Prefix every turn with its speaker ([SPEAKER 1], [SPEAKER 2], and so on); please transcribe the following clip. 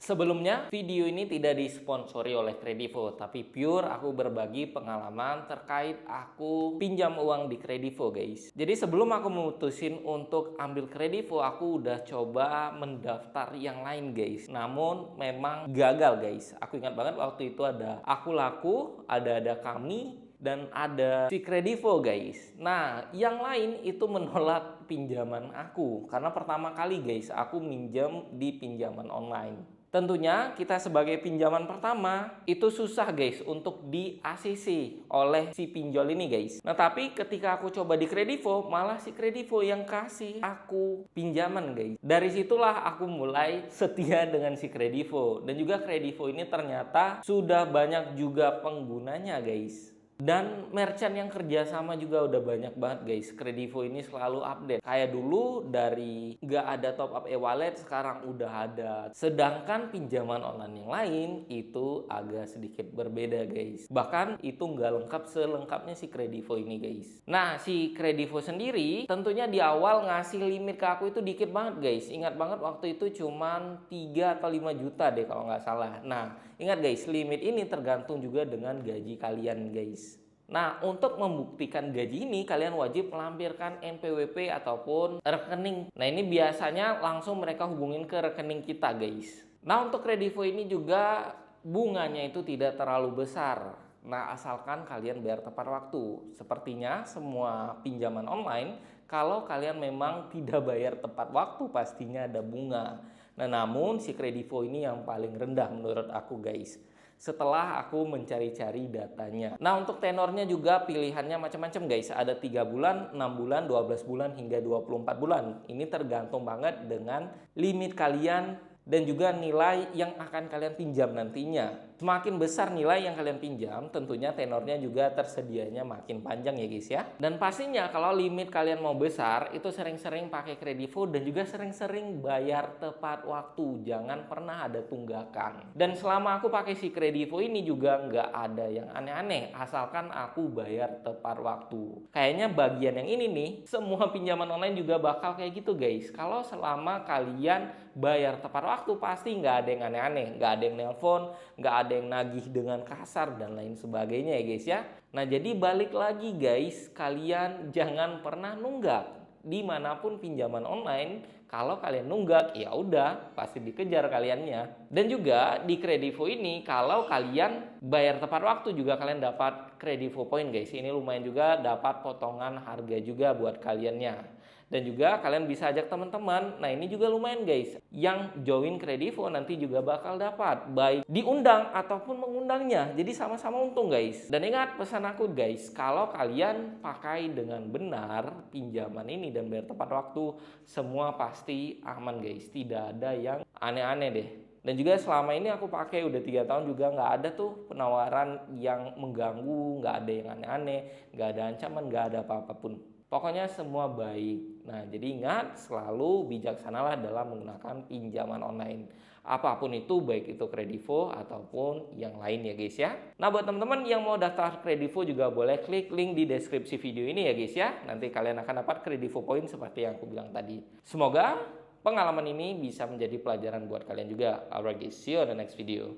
[SPEAKER 1] Sebelumnya, video ini tidak disponsori oleh Kredivo, tapi pure aku berbagi pengalaman terkait aku pinjam uang di Kredivo, guys. Jadi sebelum aku memutusin untuk ambil Kredivo, aku udah coba mendaftar yang lain, guys. Namun memang gagal, guys. Aku ingat banget waktu itu ada Aku Laku, ada Kami, dan ada si Kredivo, guys. Nah, yang lain itu menolak pinjaman aku karena pertama kali, guys, aku minjam di pinjaman online. Tentunya kita sebagai pinjaman pertama itu susah, guys, untuk di ACC oleh si pinjol ini, guys. Nah, tapi ketika aku coba di Kredivo, malah si Kredivo yang kasih aku pinjaman, guys. Dari situlah aku mulai setia dengan si Kredivo. Dan juga Kredivo ini ternyata sudah banyak juga penggunanya, guys. Dan merchant yang kerjasama juga udah banyak banget, guys. Kredivo ini selalu update. Kayak dulu dari nggak ada top up e-wallet, sekarang udah ada. Sedangkan pinjaman online yang lain itu agak sedikit berbeda, guys. Bahkan itu nggak lengkap selengkapnya si Kredivo ini, guys. Nah, si Kredivo sendiri tentunya di awal ngasih limit ke aku itu dikit banget, guys. Ingat banget waktu itu cuman 3 atau 5 juta deh kalau nggak salah. Nah, ingat, guys, limit ini tergantung juga dengan gaji kalian, guys. Nah, untuk membuktikan gaji ini, kalian wajib melampirkan NPWP ataupun rekening. Nah, ini biasanya langsung mereka hubungin ke rekening kita, guys. Nah, untuk Kredivo ini juga bunganya itu tidak terlalu besar. Nah, asalkan kalian bayar tepat waktu. Sepertinya semua pinjaman online, kalau kalian memang tidak bayar tepat waktu, pastinya ada bunga. Nah, namun si Kredivo ini yang paling rendah menurut aku, guys, setelah aku mencari-cari datanya. Nah, untuk tenornya juga pilihannya macam-macam, guys. Ada 3 bulan, 6 bulan, 12 bulan, hingga 24 bulan. Ini tergantung banget dengan limit kalian dan juga nilai yang akan kalian pinjam nantinya. Semakin besar nilai yang kalian pinjam, tentunya tenornya juga tersedianya makin panjang, ya, guys, ya. Dan pastinya kalau limit kalian mau besar, itu sering-sering pakai Kredivo dan juga sering-sering bayar tepat waktu. Jangan pernah ada tunggakan. Dan selama aku pakai si Kredivo ini juga nggak ada yang aneh-aneh, asalkan aku bayar tepat waktu. Kayaknya bagian yang ini nih, semua pinjaman online juga bakal kayak gitu, guys. Kalau selama kalian bayar tepat waktu, pasti nggak ada yang aneh-aneh, nggak ada yang nelpon, nggak ada yang nagih dengan kasar dan lain sebagainya, ya, guys, ya. Nah, jadi balik lagi, guys, kalian jangan pernah nunggak dimanapun pinjaman online. Kalau kalian nunggak, ya udah pasti dikejar kaliannya. Dan juga di Kredivo ini, kalau kalian bayar tepat waktu juga kalian dapat Kredivo Point, guys. Ini lumayan juga, dapat potongan harga juga buat kaliannya. Dan juga kalian bisa ajak teman-teman. Nah, ini juga lumayan, guys. Yang join Kredivo nanti juga bakal dapat, baik diundang ataupun mengundangnya. Jadi sama-sama untung, guys. Dan ingat pesan aku, guys, kalau kalian pakai dengan benar pinjaman ini dan bayar tepat waktu, semua pasti aman, guys. Tidak ada yang aneh-aneh deh. Dan juga selama ini aku pakai udah 3 tahun juga nggak ada tuh penawaran yang mengganggu, nggak ada yang aneh-aneh, nggak ada ancaman, nggak ada apa-apapun. Pokoknya semua baik. Nah, jadi ingat, selalu bijaksanalah dalam menggunakan pinjaman online. Apapun itu, baik itu Kredivo ataupun yang lain, ya, guys, ya. Nah, buat teman-teman yang mau daftar Kredivo juga boleh klik link di deskripsi video ini, ya, guys, ya. Nanti kalian akan dapat Kredivo Point seperti yang aku bilang tadi. Semoga pengalaman ini bisa menjadi pelajaran buat kalian juga. Alright, guys, see you on the next video.